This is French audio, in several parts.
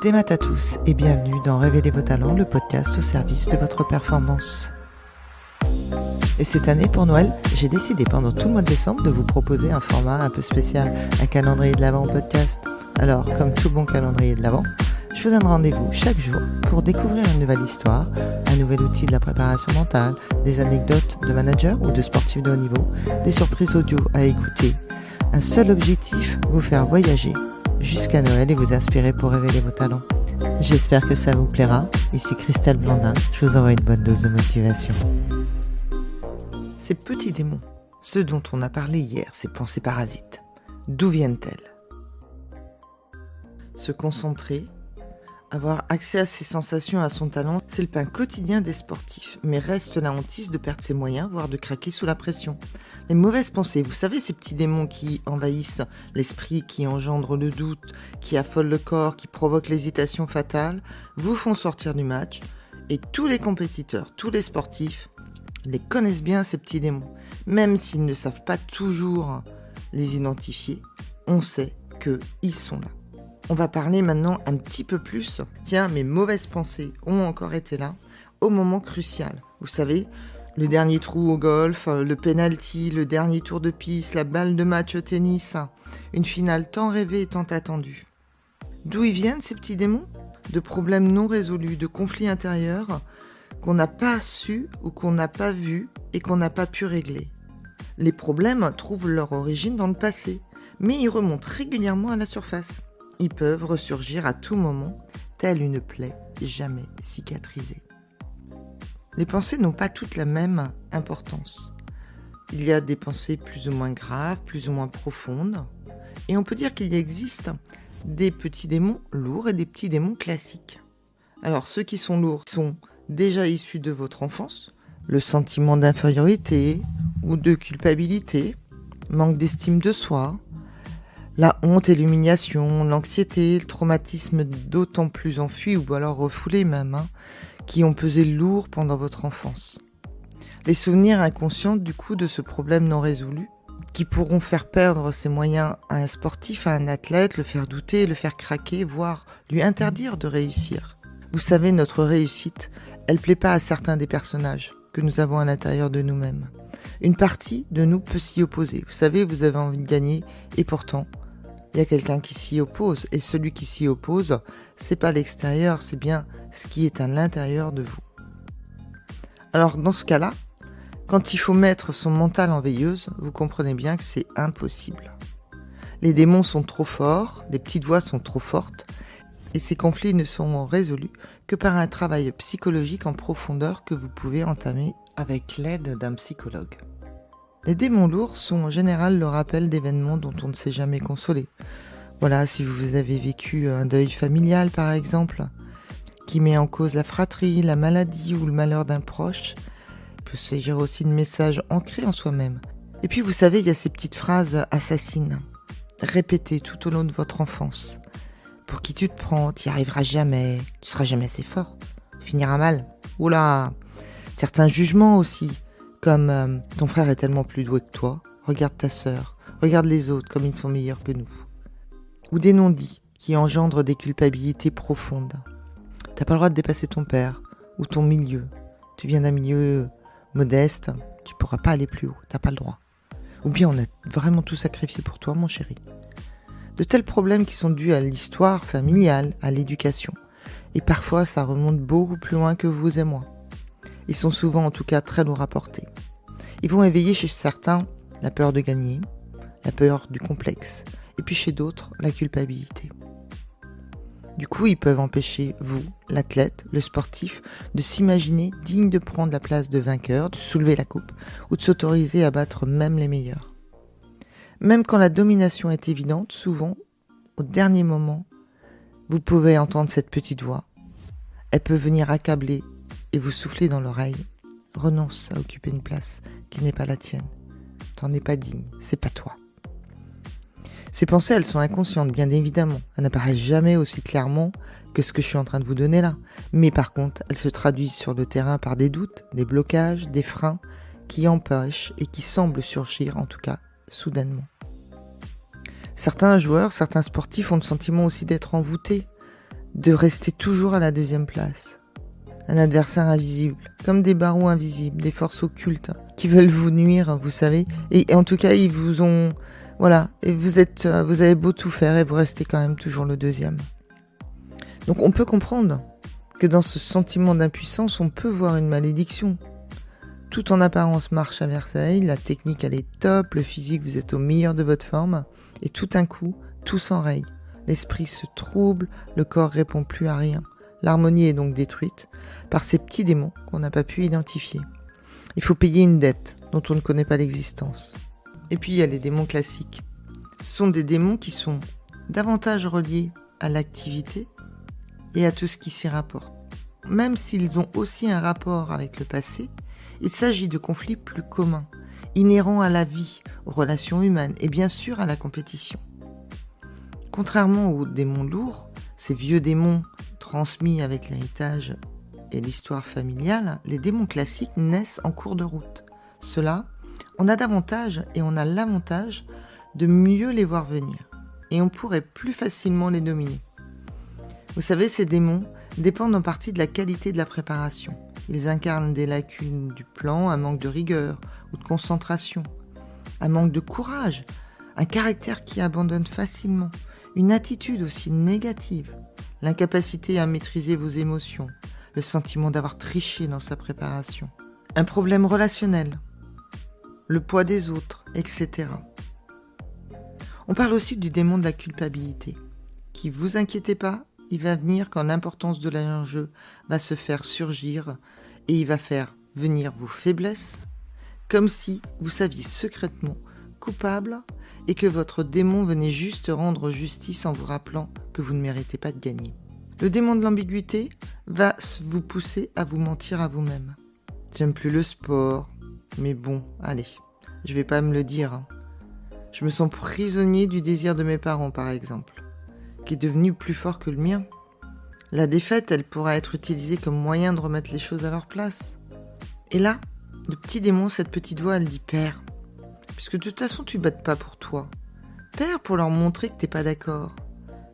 Des maths à tous et bienvenue dans Révéler vos talents, le podcast au service de votre performance. Et cette année, pour Noël, j'ai décidé pendant tout le mois de décembre de vous proposer un format un peu spécial, un calendrier de l'Avent podcast. Alors, comme tout bon calendrier de l'Avent, je vous donne rendez-vous chaque jour pour découvrir une nouvelle histoire, un nouvel outil de la préparation mentale, des anecdotes de managers ou de sportifs de haut niveau, des surprises audio à écouter. Un seul objectif, vous faire voyager jusqu'à Noël et vous inspirer pour révéler vos talents. J'espère que ça vous plaira. Ici Christelle Blandin, je vous envoie une bonne dose de motivation. Ces petits démons, ceux dont on a parlé hier, ces pensées parasites, d'où viennent-elles ? Se concentrer, avoir accès à ses sensations, à son talent, c'est le pain quotidien des sportifs, mais reste la hantise de perdre ses moyens, voire de craquer sous la pression. Les mauvaises pensées, vous savez, ces petits démons qui envahissent l'esprit, qui engendrent le doute, qui affolent le corps, qui provoquent l'hésitation fatale, vous font sortir du match, et tous les compétiteurs, tous les sportifs, les connaissent bien ces petits démons. Même s'ils ne savent pas toujours les identifier, on sait qu'ils sont là. On va parler maintenant un petit peu plus. Tiens, mes mauvaises pensées ont encore été là au moment crucial. Vous savez, le dernier trou au golf, le penalty, le dernier tour de piste, la balle de match au tennis, une finale tant rêvée et tant attendue. D'où ils viennent ces petits démons ? De problèmes non résolus, de conflits intérieurs qu'on n'a pas su ou qu'on n'a pas vu et qu'on n'a pas pu régler. Les problèmes trouvent leur origine dans le passé, mais ils remontent régulièrement à la surface. Ils peuvent ressurgir à tout moment, telle une plaie jamais cicatrisée. Les pensées n'ont pas toutes la même importance. Il y a des pensées plus ou moins graves, plus ou moins profondes, et on peut dire qu'il existe des petits démons lourds et des petits démons classiques. Alors ceux qui sont lourds sont déjà issus de votre enfance, le sentiment d'infériorité ou de culpabilité, manque d'estime de soi, la honte et l'humiliation, l'anxiété, le traumatisme d'autant plus enfui ou alors refoulé même, qui ont pesé lourd pendant votre enfance. Les souvenirs inconscients du coup de ce problème non résolu, qui pourront faire perdre ses moyens à un sportif, à un athlète, le faire douter, le faire craquer, voire lui interdire de réussir. Vous savez, notre réussite, elle plaît pas à certains des personnages que nous avons à l'intérieur de nous-mêmes. Une partie de nous peut s'y opposer. Vous savez, vous avez envie de gagner et pourtant, il y a quelqu'un qui s'y oppose, et celui qui s'y oppose, c'est pas l'extérieur, c'est bien ce qui est à l'intérieur de vous. Alors dans ce cas-là, quand il faut mettre son mental en veilleuse, vous comprenez bien que c'est impossible. Les démons sont trop forts, les petites voix sont trop fortes, et ces conflits ne seront résolus que par un travail psychologique en profondeur que vous pouvez entamer avec l'aide d'un psychologue. Les démons lourds sont en général le rappel d'événements dont on ne s'est jamais consolé. Voilà, si vous avez vécu un deuil familial par exemple, qui met en cause la fratrie, la maladie ou le malheur d'un proche, il peut s'agir aussi de messages ancrés en soi-même. Et puis vous savez, il y a ces petites phrases assassines, répétées tout au long de votre enfance. Pour qui tu te prends, tu n'y arriveras jamais, tu seras jamais assez fort, tu finiras mal. Oula, certains jugements aussi. Comme ton frère est tellement plus doué que toi, regarde ta sœur, regarde les autres comme ils sont meilleurs que nous. Ou des non-dits qui engendrent des culpabilités profondes. T'as pas le droit de dépasser ton père ou ton milieu. Tu viens d'un milieu modeste, tu pourras pas aller plus haut, t'as pas le droit. Ou bien on a vraiment tout sacrifié pour toi, mon chéri. De tels problèmes qui sont dus à l'histoire familiale, à l'éducation. Et parfois ça remonte beaucoup plus loin que vous et moi. Ils sont souvent en tout cas très lourds à porter. Ils vont éveiller chez certains la peur de gagner, la peur du complexe, et puis chez d'autres la culpabilité. Du coup, ils peuvent empêcher vous, l'athlète, le sportif, de s'imaginer digne de prendre la place de vainqueur, de soulever la coupe, ou de s'autoriser à battre même les meilleurs. Même quand la domination est évidente, souvent, au dernier moment, vous pouvez entendre cette petite voix. Elle peut venir accabler et vous souffler dans l'oreille. Renonce à occuper une place qui n'est pas la tienne. T'en es pas digne, c'est pas toi. Ces pensées, elles sont inconscientes, bien évidemment. Elles n'apparaissent jamais aussi clairement que ce que je suis en train de vous donner là. Mais par contre, elles se traduisent sur le terrain par des doutes, des blocages, des freins qui empêchent et qui semblent surgir, en tout cas, soudainement. Certains joueurs, certains sportifs ont le sentiment aussi d'être envoûtés, de rester toujours à la deuxième place. Un adversaire invisible, comme des barreaux invisibles, des forces occultes qui veulent vous nuire, vous savez. Et en tout cas, ils vous ont... Voilà, et vous avez beau tout faire et vous restez quand même toujours le deuxième. Donc on peut comprendre que dans ce sentiment d'impuissance, on peut voir une malédiction. Tout en apparence marche à Versailles, la technique elle est top, le physique vous êtes au meilleur de votre forme, et tout d'un coup, tout s'enraye. L'esprit se trouble, le corps répond plus à rien. L'harmonie est donc détruite par ces petits démons qu'on n'a pas pu identifier. Il faut payer une dette dont on ne connaît pas l'existence. Et puis il y a les démons classiques. Ce sont des démons qui sont davantage reliés à l'activité et à tout ce qui s'y rapporte. Même s'ils ont aussi un rapport avec le passé, il s'agit de conflits plus communs, inhérents à la vie, aux relations humaines et bien sûr à la compétition. Contrairement aux démons lourds, ces vieux démons transmis avec l'héritage et l'histoire familiale, les démons classiques naissent en cours de route. Ceux-là, on a davantage et on a l'avantage de mieux les voir venir. Et on pourrait plus facilement les dominer. Vous savez, ces démons dépendent en partie de la qualité de la préparation. Ils incarnent des lacunes du plan, un manque de rigueur ou de concentration, un manque de courage, un caractère qui abandonne facilement, une attitude aussi négative, l'incapacité à maîtriser vos émotions, le sentiment d'avoir triché dans sa préparation, un problème relationnel, le poids des autres, etc. On parle aussi du démon de la culpabilité, qui, vous inquiétez pas, il va venir quand l'importance de l'enjeu va se faire surgir et il va faire venir vos faiblesses, comme si vous saviez secrètement coupable et que votre démon venait juste rendre justice en vous rappelant que vous ne méritez pas de gagner. Le démon de l'ambiguïté va vous pousser à vous mentir à vous-même. J'aime plus le sport, mais bon, allez, je vais pas me le dire. Hein. Je me sens prisonnier du désir de mes parents, par exemple, qui est devenu plus fort que le mien. La défaite, elle pourra être utilisée comme moyen de remettre les choses à leur place. Et là, le petit démon, cette petite voix, elle dit « Père, puisque de toute façon, tu battes pas pour toi. Père, pour leur montrer que t'es pas d'accord.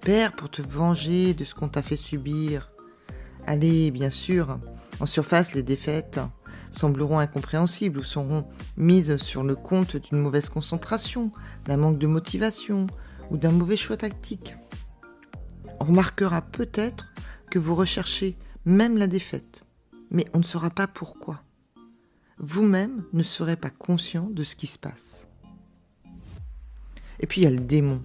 Père, pour te venger de ce qu'on t'a fait subir. Allez, bien sûr, en surface, les défaites sembleront incompréhensibles ou seront mises sur le compte d'une mauvaise concentration, d'un manque de motivation ou d'un mauvais choix tactique. On remarquera peut-être que vous recherchez même la défaite, mais on ne saura pas pourquoi. Vous-même ne serez pas conscient de ce qui se passe. Et puis il y a le démon,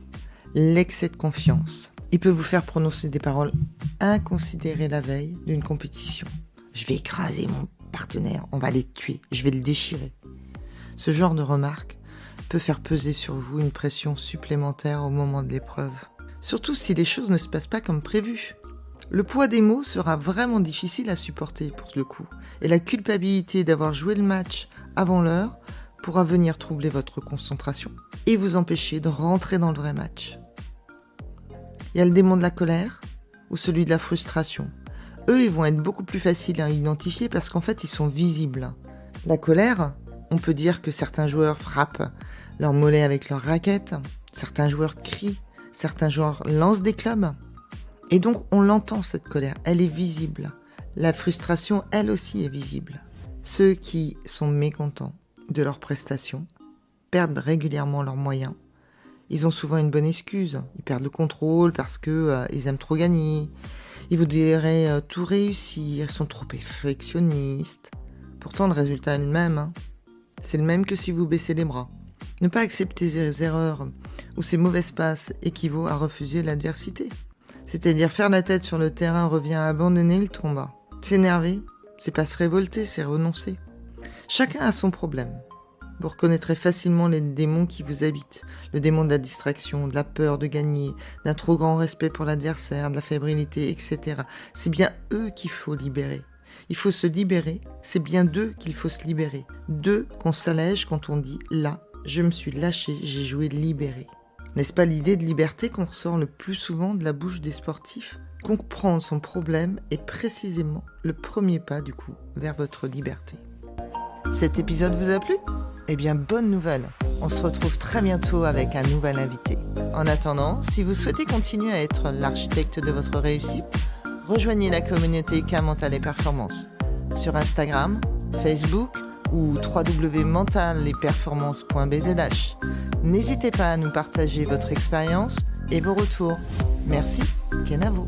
l'excès de confiance. Il peut vous faire prononcer des paroles inconsidérées la veille d'une compétition. Je vais écraser mon partenaire, on va les tuer, je vais le déchirer. Ce genre de remarques peut faire peser sur vous une pression supplémentaire au moment de l'épreuve. Surtout si les choses ne se passent pas comme prévu. Le poids des mots sera vraiment difficile à supporter pour le coup. Et la culpabilité d'avoir joué le match avant l'heure pourra venir troubler votre concentration et vous empêcher de rentrer dans le vrai match. Il y a le démon de la colère ou celui de la frustration. Eux, ils vont être beaucoup plus faciles à identifier parce qu'en fait, ils sont visibles. La colère, on peut dire que certains joueurs frappent leur mollet avec leur raquette, certains joueurs crient, certains joueurs lancent des clubs. Et donc, on l'entend cette colère, elle est visible. La frustration, elle aussi, est visible. Ceux qui sont mécontents de leurs prestations perdent régulièrement leurs moyens. Ils ont souvent une bonne excuse. Ils perdent le contrôle parce que ils aiment trop gagner. Ils voudraient tout réussir. Ils sont trop perfectionnistes. Pourtant, le résultat est le même. Hein. C'est le même que si vous baissez les bras. Ne pas accepter ces erreurs ou ces mauvaises passes équivaut à refuser l'adversité. C'est-à-dire faire la tête sur le terrain revient à abandonner le combat. S'énerver, c'est pas se révolter, c'est renoncer. Chacun a son problème. Vous reconnaîtrez facilement les démons qui vous habitent. Le démon de la distraction, de la peur de gagner, d'un trop grand respect pour l'adversaire, de la fébrilité, etc. C'est bien eux qu'il faut libérer. Il faut se libérer, c'est bien d'eux qu'il faut se libérer. D'eux qu'on s'allège quand on dit « là, je me suis lâché, j'ai joué libéré ». N'est-ce pas l'idée de liberté qu'on ressort le plus souvent de la bouche des sportifs ? Comprendre son problème est précisément le premier pas du coup vers votre liberté. Cet épisode vous a plu ? Eh bien, bonne nouvelle, On se retrouve très bientôt avec un nouvel invité. En attendant, si vous souhaitez continuer à être l'architecte de votre réussite, rejoignez la communauté K Mental et Performance sur Instagram, Facebook ou www.mentalesperformances.bzh. N'hésitez pas à nous partager votre expérience et vos retours. Merci, Kenavo.